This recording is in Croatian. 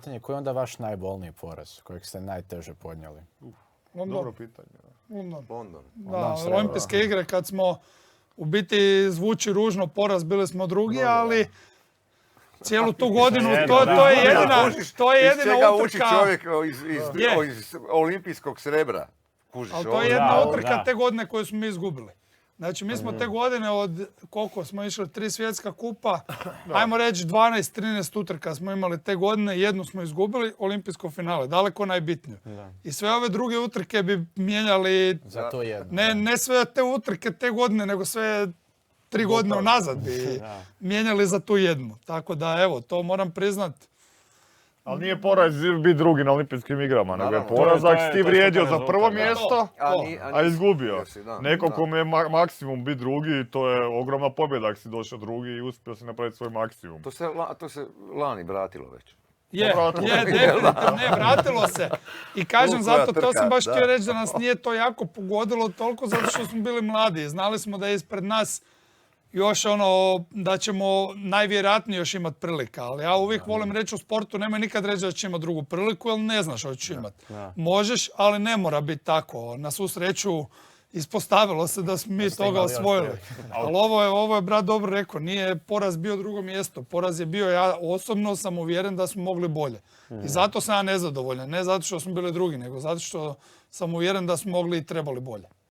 Pitanje, koji je onda vaš najbolniji poraz, kojeg ste najteže podnijeli? Dobro pitanje. London. Da, olimpijske igre kad smo, u biti zvuči ružno poraz, bili smo drugi, ali cijelu tu godinu, to je jedina čega utrka. uči čovjek iz olimpijskog srebra. Kužiš, Ali to je jedna utrka te godine koju smo mi izgubili. Znači, mi smo te godine od koliko smo išli 3 svjetska kupa, ajmo reći 12-13 utrka smo imali te godine, jednu smo izgubili, olimpijsko finale, daleko najbitnije. I sve ove druge utrke bi mijenjali, Za to jedno. ne sve te utrke te godine, nego sve 3 godine unazad bi mijenjali za tu jednu. Tako da, evo, to moram priznat. Ali nije poraz biti drugi na olimpijskim igrama, nego je poraz ako si ti vrijedio za prvo mjesto, a izgubio. Neko kome je maksimum biti drugi, to je ogromna pobjeda ako si došao drugi i uspio si napraviti svoj maksimum. To se lani vratilo već. Definitivno, vratilo se. I kažem zato, to sam baš htio reći da nas nije to jako pogodilo toliko zato što smo bili mladi. Znali smo da je ispred nas još da ćemo najvjerojatnije još imati prilika. Ali ja uvijek volim reći u sportu, nemoj nikad reći da će imati drugu priliku, jer ne znaš što ćeš imati. Možeš, ali ne mora biti tako. Na svu sreću ispostavilo se da smo mi toga osvojili. Ali ovo je brat dobro rekao, nije poraz bio drugo mjesto. Poraz je bio, ja osobno sam uvjeren da smo mogli bolje. I zato sam ja nezadovoljan. Ne zato što smo bili drugi, nego zato što sam uvjeren da smo mogli i trebali bolje.